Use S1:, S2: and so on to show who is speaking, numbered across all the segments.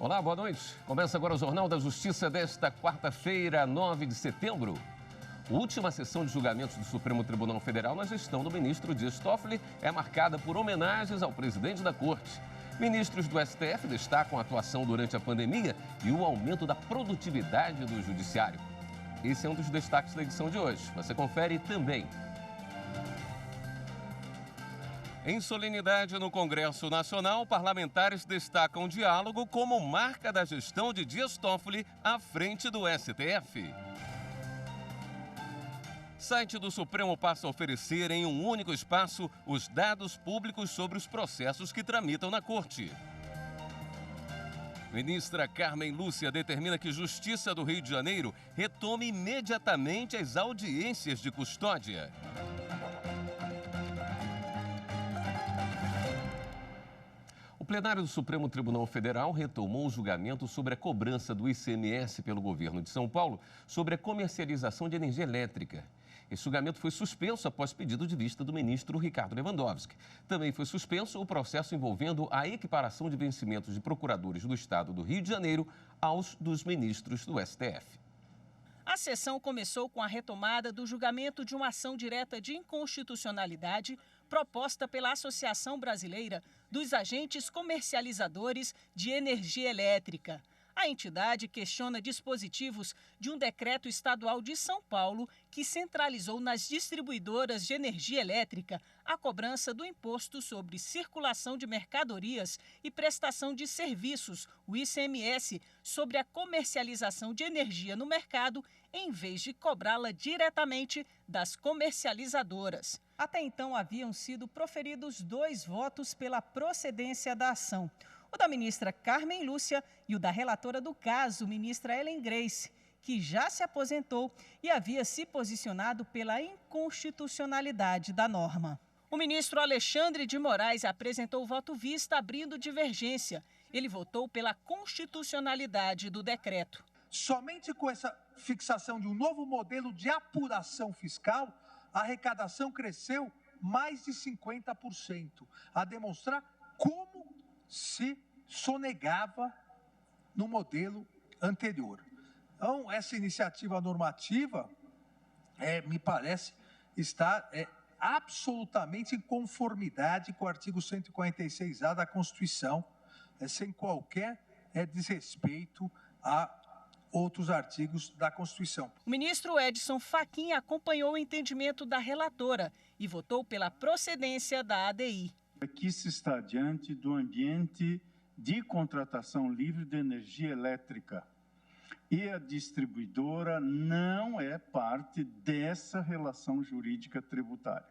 S1: Olá, boa noite. Começa agora o Jornal da Justiça desta quarta-feira, 9 de setembro. Última sessão de julgamentos do Supremo Tribunal Federal na gestão do ministro Dias Toffoli é marcada por homenagens ao presidente da Corte. Ministros do STF destacam a atuação durante a pandemia e o aumento da produtividade do judiciário. Esse é um dos destaques da edição de hoje. Você confere também. Em solenidade no Congresso Nacional, parlamentares destacam o diálogo como marca da gestão de Dias Toffoli à frente do STF. Site do Supremo passa a oferecer em um único espaço os dados públicos sobre os processos que tramitam na Corte. Ministra Carmen Lúcia determina que Justiça do Rio de Janeiro retome imediatamente as audiências de custódia. O plenário do Supremo Tribunal Federal retomou o julgamento sobre a cobrança do ICMS pelo governo de São Paulo sobre a comercialização de energia elétrica. Esse julgamento foi suspenso após pedido de vista do ministro Ricardo Lewandowski. Também foi suspenso o processo envolvendo a equiparação de vencimentos de procuradores do Estado do Rio de Janeiro aos dos ministros do STF.
S2: A sessão começou com a retomada do julgamento de uma ação direta de inconstitucionalidade proposta pela Associação Brasileira dos Agentes Comercializadores de Energia Elétrica. A entidade questiona dispositivos de um decreto estadual de São Paulo que centralizou nas distribuidoras de energia elétrica a cobrança do Imposto sobre Circulação de Mercadorias e Prestação de Serviços, o ICMS, sobre a comercialização de energia no mercado, em vez de cobrá-la diretamente das comercializadoras. Até então haviam sido proferidos 2 votos pela procedência da ação. O da ministra Carmen Lúcia e o da relatora do caso, ministra Ellen Grace, que já se aposentou e havia se posicionado pela inconstitucionalidade da norma. O ministro Alexandre de Moraes apresentou o voto vista abrindo divergência. Ele votou pela constitucionalidade do decreto.
S3: Somente com essa fixação de um novo modelo de apuração fiscal, a arrecadação cresceu mais de 50%, a demonstrar como se sonegava no modelo anterior. Então, essa iniciativa normativa, me parece, estar absolutamente em conformidade com o artigo 146A da Constituição, sem qualquer desrespeito a outros artigos da Constituição.
S2: O ministro Edson Fachin acompanhou o entendimento da relatora e votou pela procedência da ADI.
S4: Aqui se está diante do ambiente de contratação livre de energia elétrica. E a distribuidora não é parte dessa relação jurídica tributária.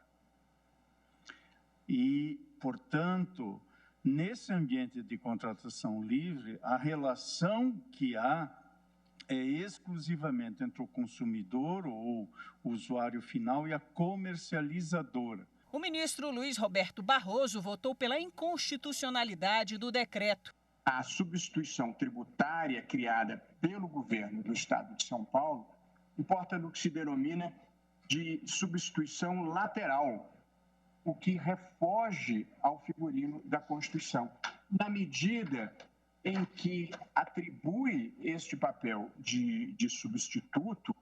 S4: E, portanto, nesse ambiente de contratação livre, a relação que há é exclusivamente entre o consumidor ou o usuário final e a comercializadora.
S2: O ministro Luiz Roberto Barroso votou pela inconstitucionalidade do decreto.
S5: A substituição tributária criada pelo governo do Estado de São Paulo importa no que se denomina de substituição lateral, o que refoge ao figurino da Constituição, na medida em que atribui este papel de substituto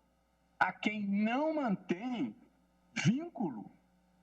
S5: a quem não mantém vínculo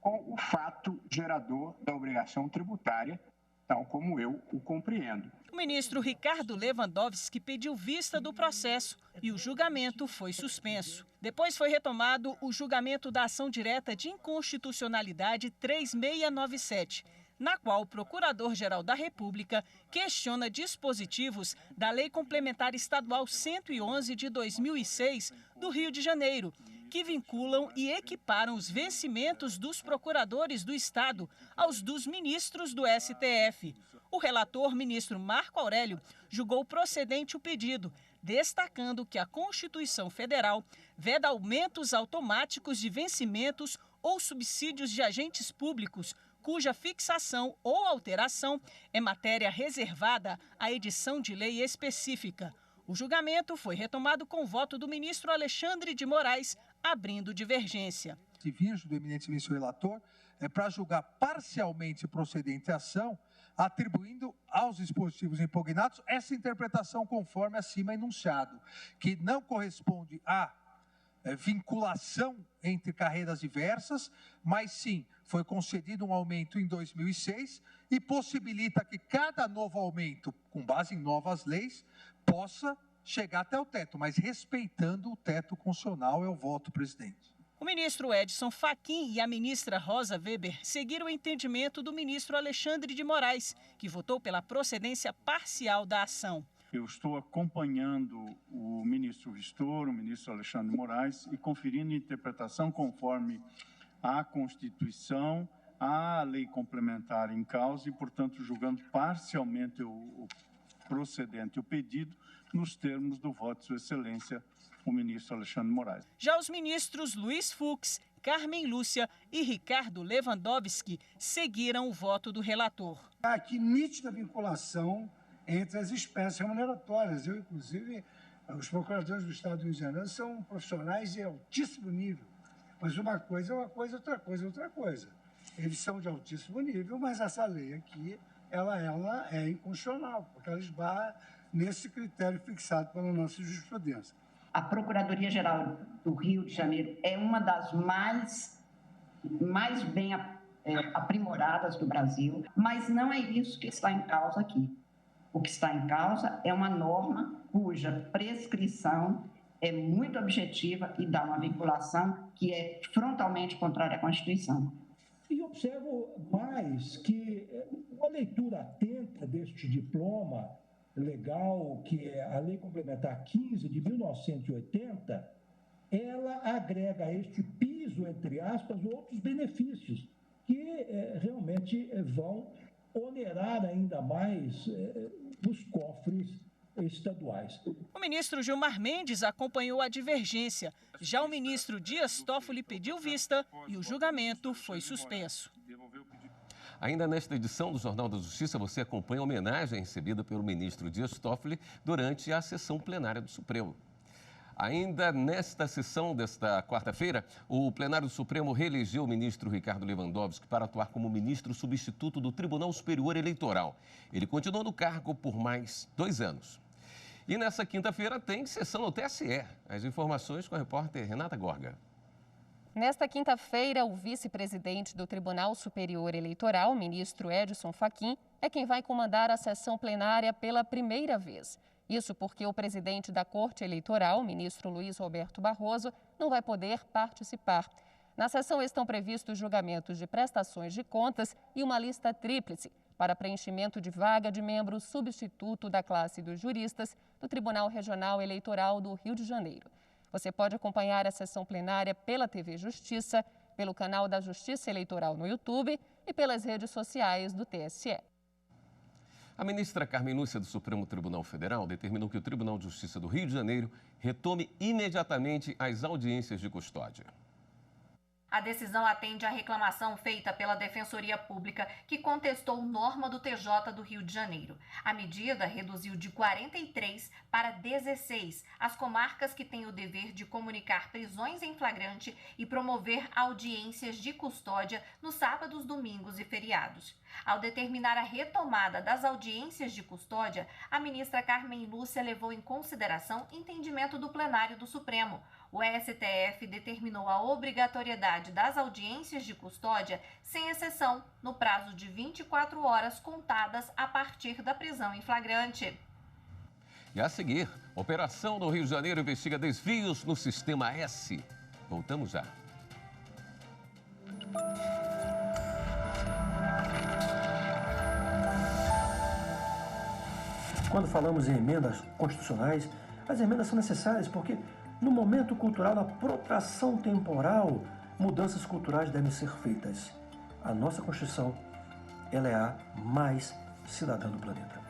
S5: com o fato gerador da obrigação tributária, tal como eu o compreendo.
S2: O ministro Ricardo Lewandowski pediu vista do processo e o julgamento foi suspenso. Depois foi retomado o julgamento da ação direta de inconstitucionalidade 3697, na qual o Procurador-Geral da República questiona dispositivos da Lei Complementar Estadual 111 de 2006 do Rio de Janeiro, que vinculam e equiparam os vencimentos dos procuradores do Estado aos dos ministros do STF. O relator, ministro Marco Aurélio, julgou procedente o pedido, destacando que a Constituição Federal veda aumentos automáticos de vencimentos ou subsídios de agentes públicos, cuja fixação ou alteração é matéria reservada à edição de lei específica. O julgamento foi retomado com o voto do ministro Alexandre de Moraes, abrindo divergência.
S3: Se virgem do eminente ministro relator, para julgar parcialmente procedente a ação, atribuindo aos dispositivos impugnados essa interpretação conforme acima enunciado, que não corresponde à vinculação entre carreiras diversas, mas sim foi concedido um aumento em 2006 e possibilita que cada novo aumento, com base em novas leis, possa chegar até o teto, mas respeitando o teto constitucional. É o voto, presidente.
S2: O ministro Edson Fachin e a ministra Rosa Weber seguiram o entendimento do ministro Alexandre de Moraes, que votou pela procedência parcial da ação.
S4: Eu estou acompanhando o ministro Vistor, o ministro Alexandre de Moraes, e conferindo interpretação conforme a Constituição, a lei complementar em causa e, portanto, julgando parcialmente o procedente, o pedido, nos termos do voto de Sua Excelência, o ministro Alexandre de Moraes.
S2: Já os ministros Luiz Fux, Carmen Lúcia e Ricardo Lewandowski seguiram o voto do relator.
S6: Há aqui nítida vinculação entre as espécies remuneratórias. Eu, inclusive, os procuradores do Estado do Rio de Janeiro são profissionais de altíssimo nível. Mas uma coisa é uma coisa, outra coisa é outra coisa. Eles são de altíssimo nível, mas essa lei aqui, ela é inconstitucional, porque ela esbarra nesse critério fixado pela nossa jurisprudência.
S7: A Procuradoria-Geral do Rio de Janeiro é uma das mais bem aprimoradas do Brasil, mas não é isso que está em causa aqui. O que está em causa é uma norma cuja prescrição é muito objetiva e dá uma vinculação que é frontalmente contrária à Constituição.
S8: E observo mais que uma leitura atenta deste diploma legal, que é a Lei Complementar 15 de 1980, ela agrega a este piso, entre aspas, outros benefícios que realmente vão onerar ainda mais os cofres estaduais.
S2: O ministro Gilmar Mendes acompanhou a divergência. Já o ministro Dias Toffoli pediu vista e o julgamento foi suspenso.
S1: Ainda nesta edição do Jornal da Justiça, você acompanha a homenagem recebida pelo ministro Dias Toffoli durante a sessão plenária do Supremo. Ainda nesta sessão desta quarta-feira, o plenário do Supremo reelegeu o ministro Ricardo Lewandowski para atuar como ministro substituto do Tribunal Superior Eleitoral. Ele continuou no cargo por mais 2 anos. E nessa quinta-feira tem sessão no TSE. As informações com a repórter Renata Gorga.
S9: Nesta quinta-feira, o vice-presidente do Tribunal Superior Eleitoral, o ministro Edson Fachin, é quem vai comandar a sessão plenária pela primeira vez. Isso porque o presidente da Corte Eleitoral, o ministro Luiz Roberto Barroso, não vai poder participar. Na sessão estão previstos julgamentos de prestações de contas e uma lista tríplice para preenchimento de vaga de membro substituto da classe dos juristas do Tribunal Regional Eleitoral do Rio de Janeiro. Você pode acompanhar a sessão plenária pela TV Justiça, pelo canal da Justiça Eleitoral no YouTube e pelas redes sociais do TSE.
S1: A ministra Carmen Lúcia do Supremo Tribunal Federal determinou que o Tribunal de Justiça do Rio de Janeiro retome imediatamente as audiências de custódia.
S10: A decisão atende à reclamação feita pela Defensoria Pública, que contestou norma do TJ do Rio de Janeiro. A medida reduziu de 43 para 16 as comarcas que têm o dever de comunicar prisões em flagrante e promover audiências de custódia nos sábados, domingos e feriados. Ao determinar a retomada das audiências de custódia, a ministra Carmen Lúcia levou em consideração entendimento do plenário do Supremo. O STF determinou a obrigatoriedade das audiências de custódia, sem exceção, no prazo de 24 horas contadas a partir da prisão em flagrante.
S1: E a seguir, operação no Rio de Janeiro investiga desvios no Sistema S. Voltamos já.
S11: Quando falamos em emendas constitucionais, as emendas são necessárias porque, no momento cultural da protração temporal, mudanças culturais devem ser feitas. A nossa Constituição, ela é a mais cidadã do planeta.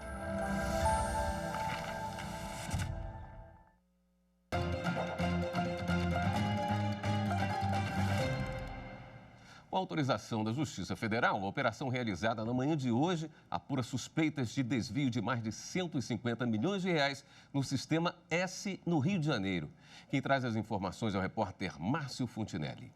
S1: Com autorização da Justiça Federal, a operação realizada na manhã de hoje apura suspeitas de desvio de mais de 150 milhões de reais no Sistema S no Rio de Janeiro. Quem traz as informações é o repórter Márcio Fontinelli.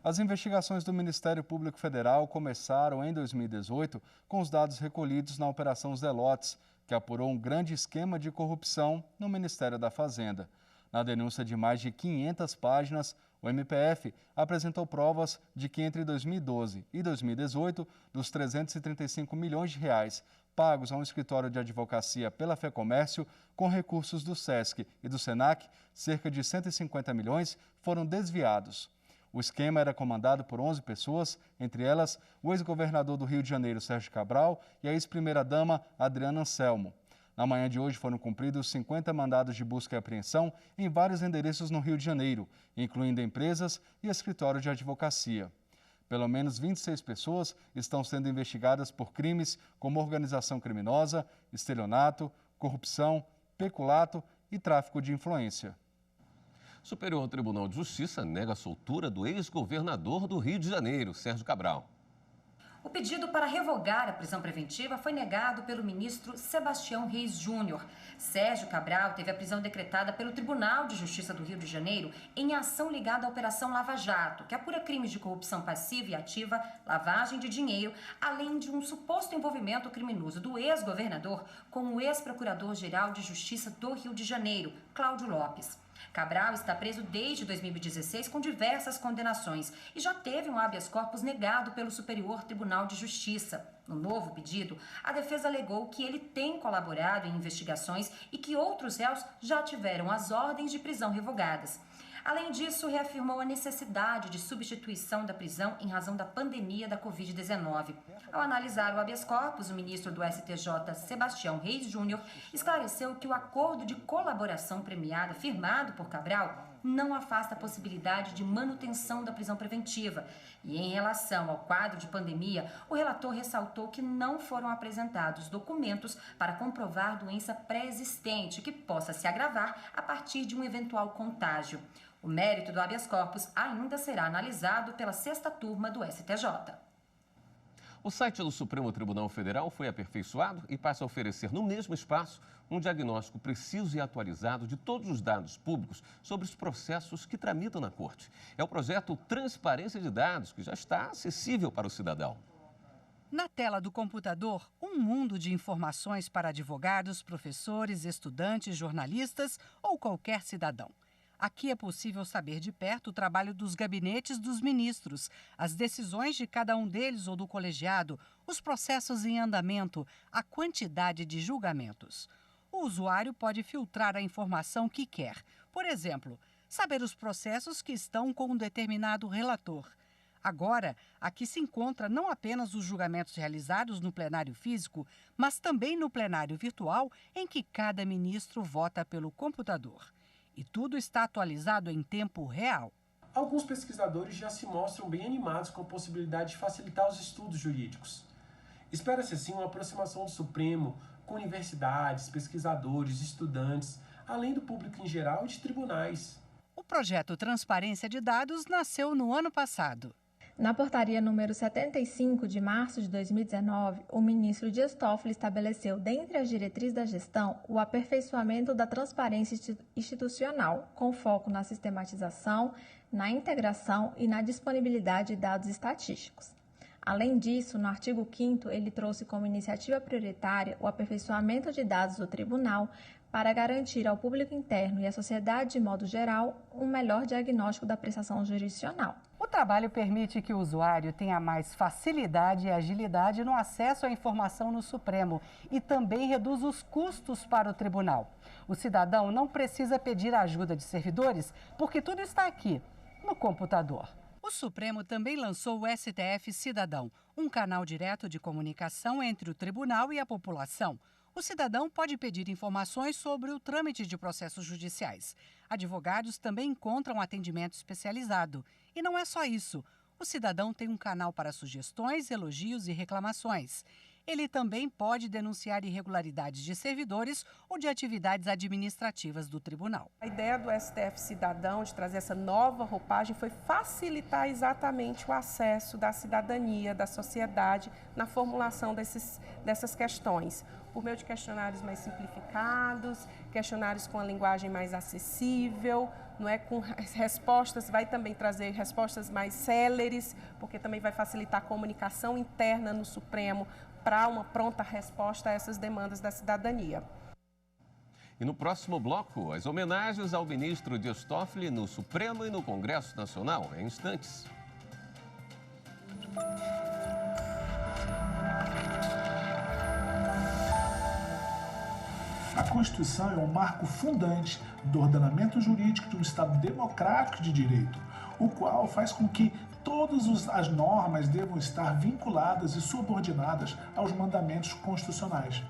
S12: As investigações do Ministério Público Federal começaram em 2018 com os dados recolhidos na Operação Zelotes, que apurou um grande esquema de corrupção no Ministério da Fazenda. Na denúncia de mais de 500 páginas, o MPF apresentou provas de que entre 2012 e 2018, dos 335 milhões de reais pagos a um escritório de advocacia pela FEComércio, com recursos do SESC e do SENAC, cerca de 150 milhões foram desviados. O esquema era comandado por 11 pessoas, entre elas o ex-governador do Rio de Janeiro, Sérgio Cabral, e a ex-primeira-dama, Adriana Anselmo. Na manhã de hoje foram cumpridos 50 mandados de busca e apreensão em vários endereços no Rio de Janeiro, incluindo empresas e escritórios de advocacia. Pelo menos 26 pessoas estão sendo investigadas por crimes como organização criminosa, estelionato, corrupção, peculato e tráfico de influência.
S1: Superior Tribunal de Justiça nega a soltura do ex-governador do Rio de Janeiro, Sérgio Cabral.
S13: O pedido para revogar a prisão preventiva foi negado pelo ministro Sebastião Reis Júnior. Sérgio Cabral teve a prisão decretada pelo Tribunal de Justiça do Rio de Janeiro em ação ligada à Operação Lava Jato, que apura crimes de corrupção passiva e ativa, lavagem de dinheiro, além de um suposto envolvimento criminoso do ex-governador com o ex-procurador-geral de Justiça do Rio de Janeiro, Cláudio Lopes. Cabral está preso desde 2016 com diversas condenações e já teve um habeas corpus negado pelo Superior Tribunal de Justiça. No novo pedido, a defesa alegou que ele tem colaborado em investigações e que outros réus já tiveram as ordens de prisão revogadas. Além disso, reafirmou a necessidade de substituição da prisão em razão da pandemia da Covid-19. Ao analisar o habeas corpus, o ministro do STJ, Sebastião Reis Júnior, esclareceu que o acordo de colaboração premiada firmado por Cabral não afasta a possibilidade de manutenção da prisão preventiva. E em relação ao quadro de pandemia, o relator ressaltou que não foram apresentados documentos para comprovar doença pré-existente que possa se agravar a partir de um eventual contágio. O mérito do habeas corpus ainda será analisado pela 6ª turma do STJ.
S1: O site do Supremo Tribunal Federal foi aperfeiçoado e passa a oferecer no mesmo espaço um diagnóstico preciso e atualizado de todos os dados públicos sobre os processos que tramitam na Corte. É o projeto Transparência de Dados, que já está acessível para o cidadão.
S14: Na tela do computador, um mundo de informações para advogados, professores, estudantes, jornalistas ou qualquer cidadão. Aqui é possível saber de perto o trabalho dos gabinetes dos ministros, as decisões de cada um deles ou do colegiado, os processos em andamento, a quantidade de julgamentos. O usuário pode filtrar a informação que quer. Por exemplo, saber os processos que estão com um determinado relator. Agora, aqui se encontra não apenas os julgamentos realizados no plenário físico, mas também no plenário virtual, em que cada ministro vota pelo computador. E tudo está atualizado em tempo real.
S15: Alguns pesquisadores já se mostram bem animados com a possibilidade de facilitar os estudos jurídicos. Espera-se assim uma aproximação do Supremo com universidades, pesquisadores, estudantes, além do público em geral e de tribunais.
S14: O projeto Transparência de Dados nasceu no ano passado.
S16: Na portaria número 75 de março de 2019, o ministro Dias Toffoli estabeleceu, dentre as diretrizes da gestão, o aperfeiçoamento da transparência institucional, com foco na sistematização, na integração e na disponibilidade de dados estatísticos. Além disso, no artigo 5º, ele trouxe como iniciativa prioritária o aperfeiçoamento de dados do tribunal para garantir ao público interno e à sociedade de modo geral um melhor diagnóstico da prestação jurisdicional.
S14: O trabalho permite que o usuário tenha mais facilidade e agilidade no acesso à informação no Supremo e também reduz os custos para o tribunal. O cidadão não precisa pedir a ajuda de servidores, porque tudo está aqui, no computador. O Supremo também lançou o STF Cidadão, um canal direto de comunicação entre o tribunal e a população. O cidadão pode pedir informações sobre o trâmite de processos judiciais. Advogados também encontram atendimento especializado. E não é só isso. O cidadão tem um canal para sugestões, elogios e reclamações. Ele também pode denunciar irregularidades de servidores ou de atividades administrativas do tribunal.
S17: A ideia do STF Cidadão de trazer essa nova roupagem foi facilitar exatamente o acesso da cidadania, da sociedade, na formulação dessas questões, por meio de questionários mais simplificados, questionários com a linguagem mais acessível, não é, com respostas, vai também trazer respostas mais céleres, porque também vai facilitar a comunicação interna no Supremo para uma pronta resposta a essas demandas da cidadania.
S1: E no próximo bloco, as homenagens ao ministro Dias Toffoli no Supremo e no Congresso Nacional, em instantes.
S18: A Constituição é um marco fundante do ordenamento jurídico de um Estado democrático de direito, o qual faz com que todas as normas devam estar vinculadas e subordinadas aos mandamentos constitucionais.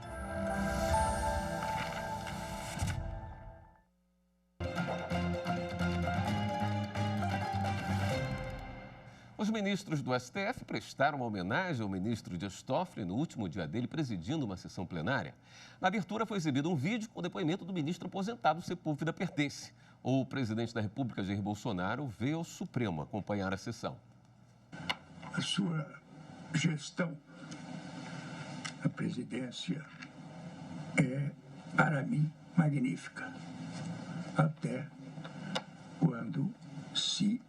S1: Os ministros do STF prestaram uma homenagem ao ministro Dias Toffoli no último dia dele, presidindo uma sessão plenária. Na abertura foi exibido um vídeo com o depoimento do ministro aposentado Sepúlveda Pertence. O presidente da República, Jair Bolsonaro, veio ao Supremo acompanhar a sessão.
S19: A sua gestão, a presidência, é, para mim, magnífica. Até quando se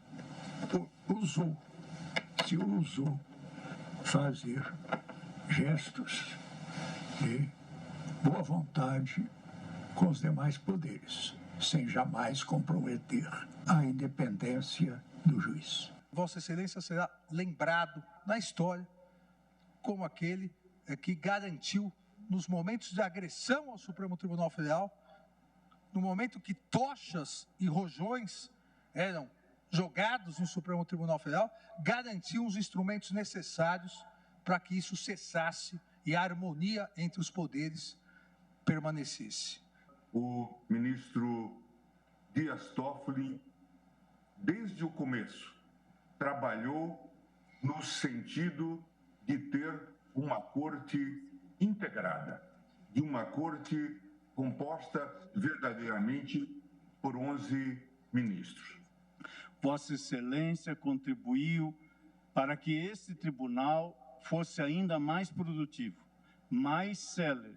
S19: ousou fazer gestos de boa vontade com os demais poderes, sem jamais comprometer a independência do juiz.
S3: Vossa Excelência será lembrado na história como aquele que garantiu, nos momentos de agressão ao Supremo Tribunal Federal, no momento que tochas e rojões eram jogados no Supremo Tribunal Federal, garantiu os instrumentos necessários para que isso cessasse e a harmonia entre os poderes permanecesse.
S20: O ministro Dias Toffoli, desde o começo, trabalhou no sentido de ter uma corte integrada, de uma corte composta verdadeiramente por 11 ministros.
S4: Vossa Excelência contribuiu para que esse tribunal fosse ainda mais produtivo, mais célere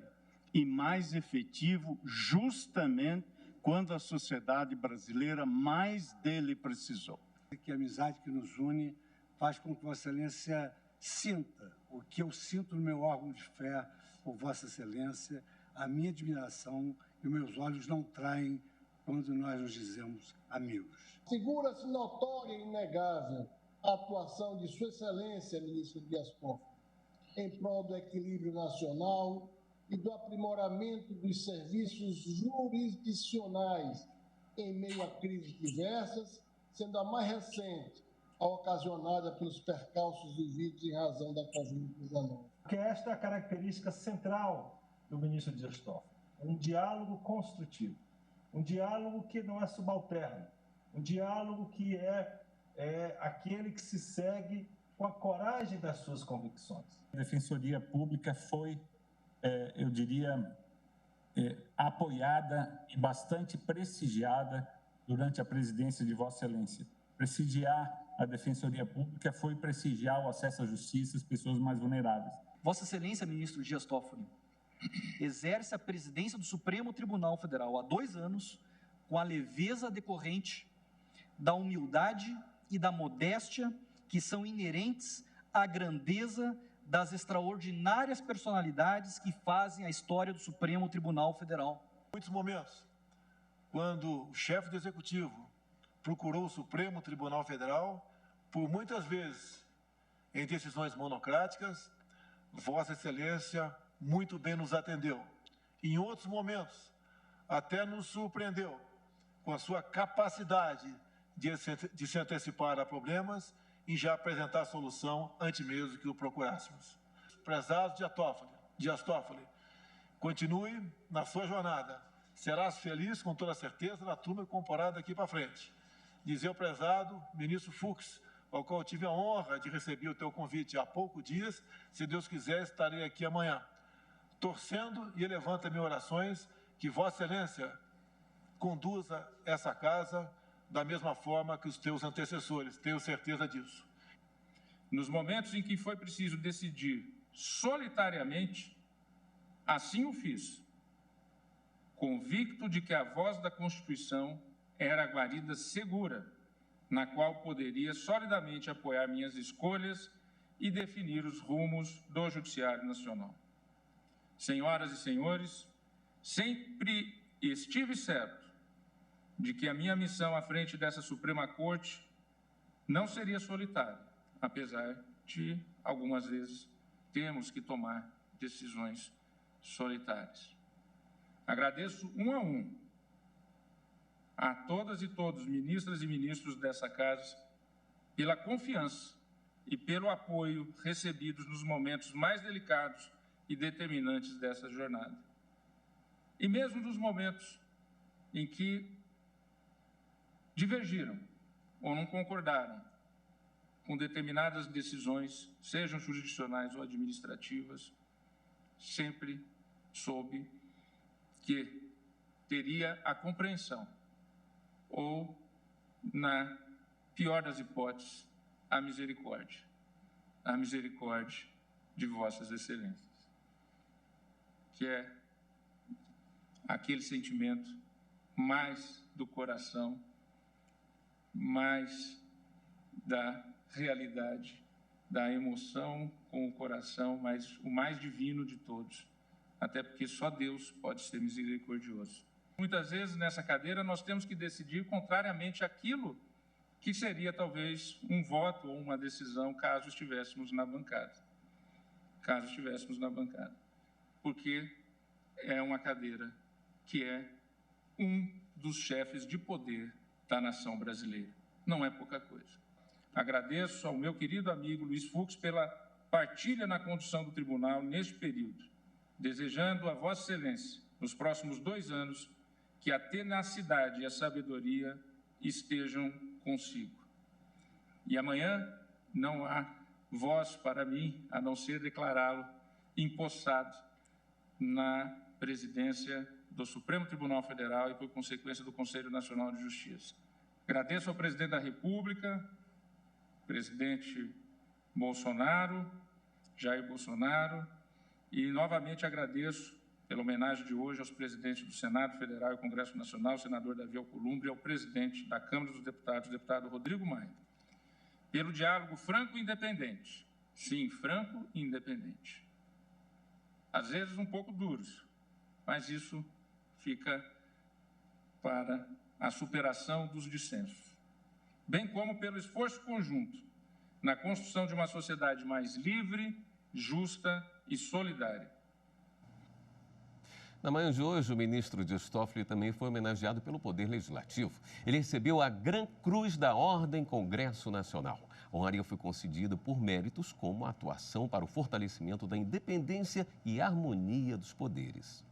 S4: e mais efetivo, justamente quando a sociedade brasileira mais dele precisou.
S6: Que a amizade que nos une faz com que Vossa Excelência sinta o que eu sinto no meu órgão de fé por Vossa Excelência, a minha admiração e meus olhos não traem quando nós nos dizemos amigos.
S21: Figura-se notória e inegável a atuação de Sua Excelência, ministro Dias Toffoli, em prol do equilíbrio nacional e do aprimoramento dos serviços jurisdicionais em meio a crises diversas, sendo a mais recente a ocasionada pelos percalços vividos em razão da Covid-19.
S22: Que esta é a característica central do ministro Dias Toffoli, um diálogo construtivo, um diálogo que não é subalterno, um diálogo que é aquele que se segue com a coragem das suas convicções.
S23: A Defensoria Pública foi, eu diria, apoiada e bastante prestigiada durante a presidência de Vossa Excelência. Prestigiar a Defensoria Pública foi prestigiar o acesso à justiça às pessoas mais vulneráveis.
S24: Vossa Excelência, ministro Dias Toffoli, exerce a presidência do Supremo Tribunal Federal há 2 anos com a leveza decorrente da humildade e da modéstia que são inerentes à grandeza das extraordinárias personalidades que fazem a história do Supremo Tribunal Federal.
S25: Muitos momentos, quando o chefe do Executivo procurou o Supremo Tribunal Federal, por muitas vezes, em decisões monocráticas, Vossa Excelência muito bem nos atendeu. Em outros momentos, até nos surpreendeu com a sua capacidade de se antecipar a problemas e já apresentar a solução antes mesmo que o procurássemos. Prezado Dias Toffoli, continue na sua jornada. Serás feliz, com toda certeza, na turma incorporada daqui para frente. Dizer ao prezado ministro Fux, ao qual tive a honra de receber o teu convite há poucos dias. Se Deus quiser, estarei aqui amanhã, torcendo e elevando também orações que Vossa Excelência conduza essa casa da mesma forma que os teus antecessores, tenho certeza disso.
S23: Nos momentos em que foi preciso decidir solitariamente, assim o fiz, convicto de que a voz da Constituição era a guarida segura, na qual poderia solidamente apoiar minhas escolhas e definir os rumos do Judiciário Nacional. Senhoras e senhores, sempre estive certo de que a minha missão à frente dessa Suprema Corte não seria solitária, apesar de, algumas vezes, termos que tomar decisões solitárias. Agradeço um a um a todas e todos, ministras e ministros dessa casa, pela confiança e pelo apoio recebidos nos momentos mais delicados e determinantes dessa jornada. E mesmo nos momentos em que divergiram ou não concordaram com determinadas decisões, sejam jurisdicionais ou administrativas, sempre soube que teria a compreensão ou, na pior das hipóteses, a misericórdia de Vossas Excelências, que é aquele sentimento mais do coração, mais da realidade, da emoção com o coração, mas o mais divino de todos, até porque só Deus pode ser misericordioso. Muitas vezes nessa cadeira nós temos que decidir contrariamente àquilo que seria talvez um voto ou uma decisão caso estivéssemos na bancada. Porque é uma cadeira que é um dos chefes de poder da nação brasileira. Não é pouca coisa. Agradeço ao meu querido amigo Luiz Fux pela partilha na condução do tribunal neste período, desejando a Vossa Excelência, nos próximos 2 anos, que a tenacidade e a sabedoria estejam consigo. E amanhã não há voz para mim, a não ser declará-lo empossado na presidência do Supremo Tribunal Federal e, por consequência, do Conselho Nacional de Justiça. Agradeço ao presidente da República, presidente Bolsonaro, Jair Bolsonaro, e novamente agradeço pela homenagem de hoje aos presidentes do Senado Federal e Congresso Nacional, o senador Davi Alcolumbre, e ao presidente da Câmara dos Deputados, o deputado Rodrigo Maia, pelo diálogo franco e independente. Sim, franco e independente. Às vezes um pouco duros, mas isso fica para a superação dos dissensos, bem como pelo esforço conjunto na construção de uma sociedade mais livre, justa e solidária.
S1: Na manhã de hoje, o ministro Dias Toffoli também foi homenageado pelo Poder Legislativo. Ele recebeu a Gran Cruz da Ordem Congresso Nacional. A honraria foi concedida por méritos como a atuação para o fortalecimento da independência e harmonia dos poderes.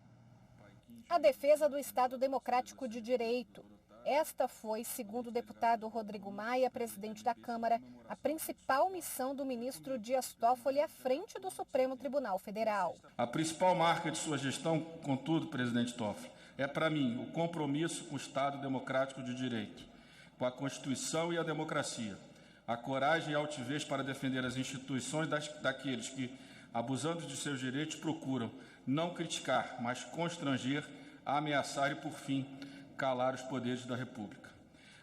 S2: A defesa do Estado Democrático de Direito. Esta foi, segundo o deputado Rodrigo Maia, presidente da Câmara, a principal missão do ministro Dias Toffoli à frente do Supremo Tribunal Federal.
S5: A principal marca de sua gestão, contudo, presidente Toffoli, é para mim o compromisso com o Estado Democrático de Direito, com a Constituição e a democracia, a coragem e a altivez para defender as instituições daqueles que, abusando de seus direitos, procuram não criticar, mas constranger, ameaçar e, por fim, calar os poderes da República.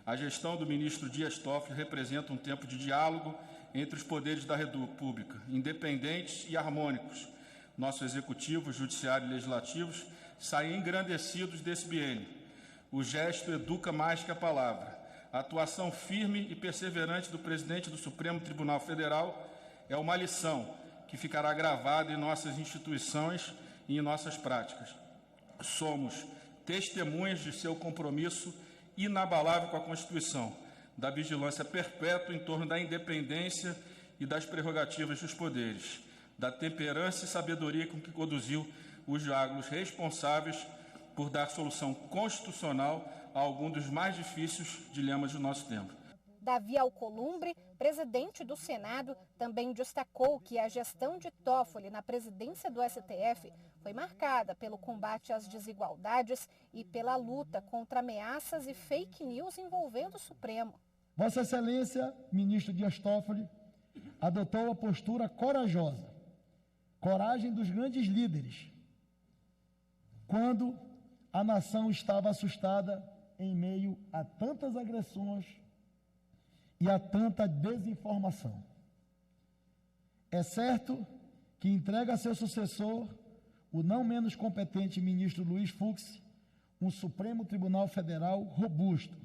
S5: A gestão do ministro Dias Toffoli representa um tempo de diálogo entre os poderes da República, independentes e harmônicos. Nosso executivo, judiciário e legislativos saem engrandecidos desse biênio. O gesto educa mais que a palavra. A atuação firme e perseverante do presidente do Supremo Tribunal Federal é uma lição que ficará gravada em nossas instituições e em nossas práticas. Somos testemunhas de seu compromisso inabalável com a Constituição, da vigilância perpétua em torno da independência e das prerrogativas dos poderes, da temperança e sabedoria com que conduziu os diálogos responsáveis por dar solução constitucional a algum dos mais difíceis dilemas do nosso tempo.
S2: Davi Alcolumbre, presidente do Senado, também destacou que a gestão de Toffoli na presidência do STF foi marcada pelo combate às desigualdades e pela luta contra ameaças e fake news envolvendo o Supremo.
S7: Vossa Excelência, ministro Dias Toffoli, adotou a postura corajosa, coragem dos grandes líderes, quando a nação estava assustada em meio a tantas agressões e a tanta desinformação. É certo que entrega a seu sucessor, o não menos competente ministro Luiz Fux, um Supremo Tribunal Federal robusto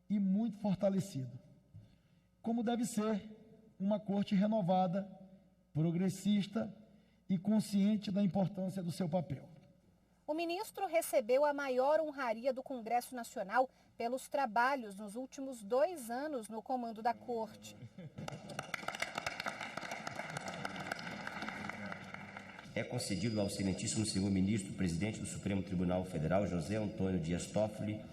S7: e muito fortalecido, como deve ser uma corte renovada, progressista e consciente da importância do seu papel.
S2: O ministro recebeu a maior honraria do Congresso Nacional pelos trabalhos nos últimos 2 anos no comando da corte.
S8: É concedido ao excelentíssimo senhor ministro, presidente do Supremo Tribunal Federal, José Antônio Dias Toffoli,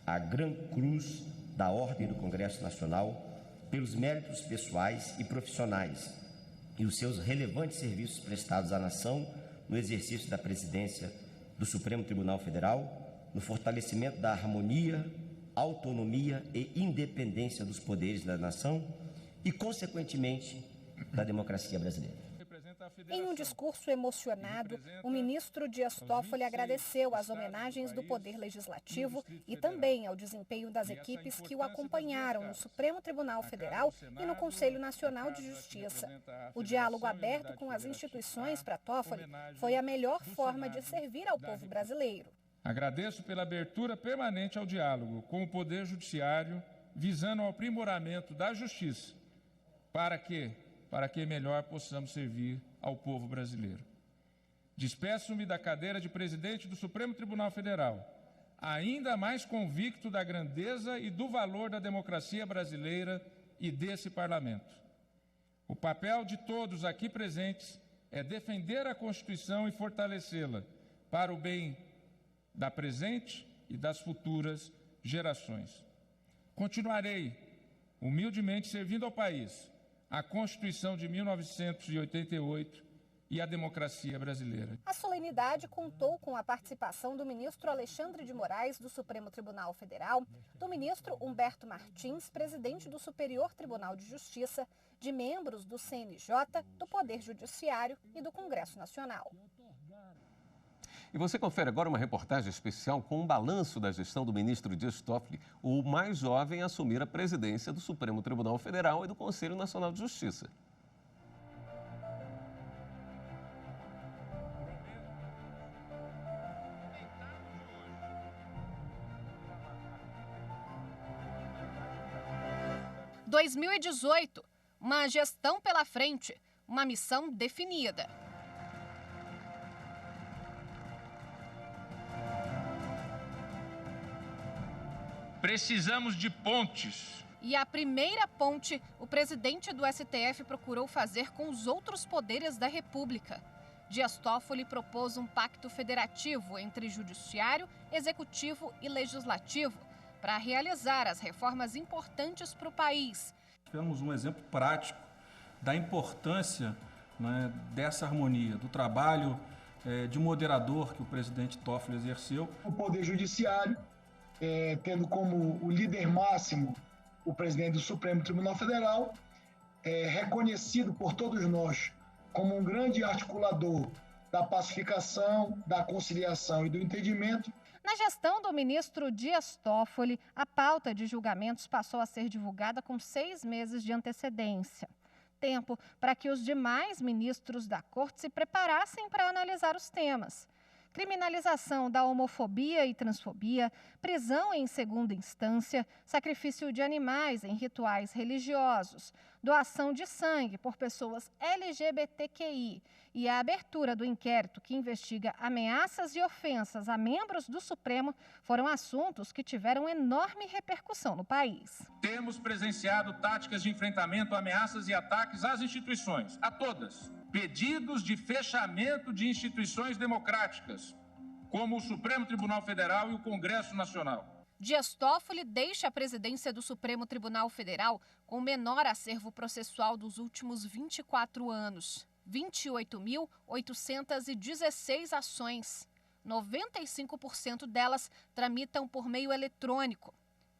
S8: a Gran Cruz da Ordem do Congresso Nacional pelos méritos pessoais e profissionais e os seus relevantes serviços prestados à nação no exercício da presidência do Supremo Tribunal Federal, no fortalecimento da harmonia, autonomia e independência dos poderes da nação e, consequentemente, da democracia brasileira.
S2: Em um discurso emocionado, o ministro Dias Toffoli agradeceu as homenagens do Poder Legislativo e também ao desempenho das equipes que o acompanharam no Supremo Tribunal Federal e no Conselho Nacional de Justiça. O diálogo aberto com as instituições para Toffoli foi a melhor forma de servir ao povo brasileiro.
S23: Agradeço pela abertura permanente ao diálogo com o Poder Judiciário, visando ao aprimoramento da justiça, para que melhor possamos servir ao povo brasileiro. Despeço-me da cadeira de presidente do Supremo Tribunal Federal, ainda mais convicto da grandeza e do valor da democracia brasileira e desse parlamento. O papel de todos aqui presentes é defender a Constituição e fortalecê-la para o bem da presente e das futuras gerações. Continuarei humildemente servindo ao país, a Constituição de 1988 e a democracia brasileira.
S2: A solenidade contou com a participação do ministro Alexandre de Moraes, do Supremo Tribunal Federal, do ministro Humberto Martins, presidente do Superior Tribunal de Justiça, de membros do CNJ, do Poder Judiciário e do Congresso Nacional.
S1: E você confere agora uma reportagem especial com um balanço da gestão do ministro Dias Toffoli, o mais jovem a assumir a presidência do Supremo Tribunal Federal e do Conselho Nacional de Justiça.
S2: Em 2018, uma gestão pela frente, uma missão definida.
S23: Precisamos de pontes.
S2: E a primeira ponte, o presidente do STF procurou fazer com os outros poderes da República. Dias Toffoli propôs um pacto federativo entre judiciário, executivo e legislativo para realizar as reformas importantes para o país.
S24: Tivemos um exemplo prático da importância, né, dessa harmonia, do trabalho de moderador que o presidente Toffoli exerceu.
S21: O Poder Judiciário, tendo como o líder máximo o presidente do Supremo Tribunal Federal, reconhecido por todos nós como um grande articulador da pacificação, da conciliação e do entendimento.
S2: Na gestão do ministro Dias Toffoli, a pauta de julgamentos passou a ser divulgada com 6 meses de antecedência. Tempo para que os demais ministros da Corte se preparassem para analisar os temas. Criminalização da homofobia e transfobia, prisão em segunda instância, sacrifício de animais em rituais religiosos, doação de sangue por pessoas LGBTQI e a abertura do inquérito que investiga ameaças e ofensas a membros do Supremo foram assuntos que tiveram enorme repercussão no país.
S23: Temos presenciado táticas de enfrentamento a ameaças e ataques às instituições, a todas. Pedidos de fechamento de instituições democráticas, como o Supremo Tribunal Federal e o Congresso Nacional.
S2: Dias Toffoli deixa a presidência do Supremo Tribunal Federal com o menor acervo processual dos últimos 24 anos. 28.816 ações. 95% delas tramitam por meio eletrônico.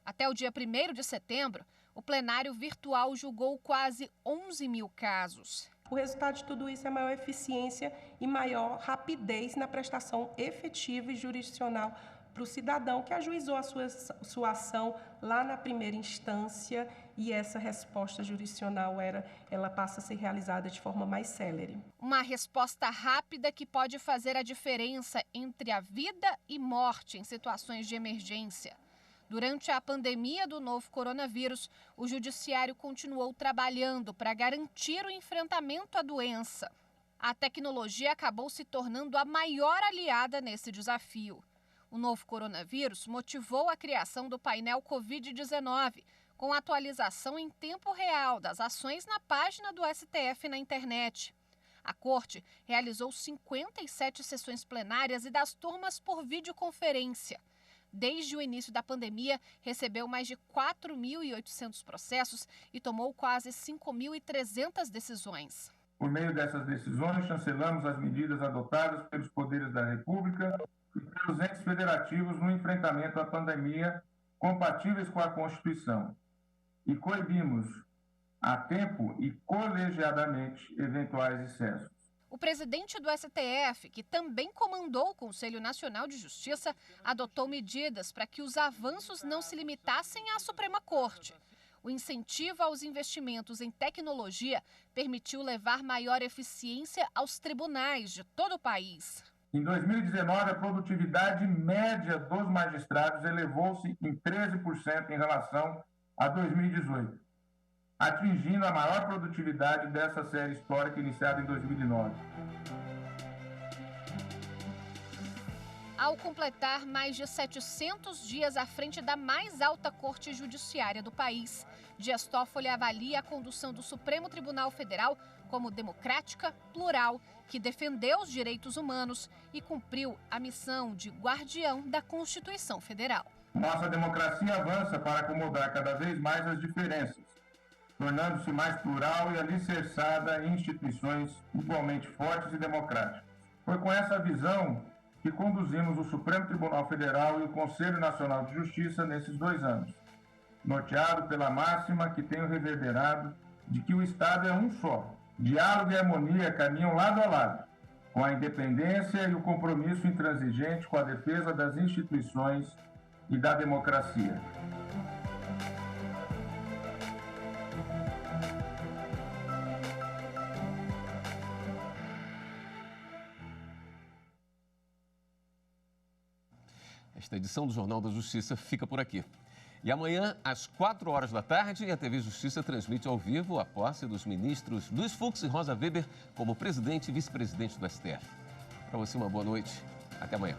S2: Até o dia 1º de setembro, o plenário virtual julgou quase 11 mil casos.
S17: O resultado de tudo isso é maior eficiência e maior rapidez na prestação efetiva e jurisdicional para o cidadão que ajuizou a sua ação lá na primeira instância, e essa resposta jurisdicional ela passa a ser realizada de forma mais célere.
S2: Uma resposta rápida que pode fazer a diferença entre a vida e morte em situações de emergência. Durante a pandemia do novo coronavírus, o Judiciário continuou trabalhando para garantir o enfrentamento à doença. A tecnologia acabou se tornando a maior aliada nesse desafio. O novo coronavírus motivou a criação do painel Covid-19, com atualização em tempo real das ações na página do STF na internet. A Corte realizou 57 sessões plenárias e das turmas por videoconferência. Desde o início da pandemia, recebeu mais de 4.800 processos e tomou quase 5.300 decisões.
S9: Por meio dessas decisões, chancelamos as medidas adotadas pelos poderes da República e pelos entes federativos no enfrentamento à pandemia, compatíveis com a Constituição, e coibimos a tempo e colegiadamente eventuais excessos.
S2: O presidente do STF, que também comandou o Conselho Nacional de Justiça, adotou medidas para que os avanços não se limitassem à Suprema Corte. O incentivo aos investimentos em tecnologia permitiu levar maior eficiência aos tribunais de todo o país.
S9: Em 2019, a produtividade média dos magistrados elevou-se em 13% em relação a 2018, atingindo a maior produtividade dessa série histórica iniciada em 2009.
S2: Ao completar mais de 700 dias à frente da mais alta corte judiciária do país, Dias Toffoli avalia a condução do Supremo Tribunal Federal como democrática, plural, que defendeu os direitos humanos e cumpriu a missão de guardião da Constituição Federal.
S9: Nossa democracia avança para acomodar cada vez mais as diferenças, tornando-se mais plural e alicerçada em instituições igualmente fortes e democráticas. Foi com essa visão que conduzimos o Supremo Tribunal Federal e o Conselho Nacional de Justiça nesses 2 anos, norteado pela máxima que tenho reverberado de que o Estado é um só. Diálogo e harmonia caminham lado a lado, com a independência e o compromisso intransigente com a defesa das instituições e da democracia.
S1: Esta edição do Jornal da Justiça fica por aqui. E amanhã, às 4 horas da tarde, a TV Justiça transmite ao vivo a posse dos ministros Luiz Fux e Rosa Weber como presidente e vice-presidente do STF. Para você, uma boa noite. Até amanhã.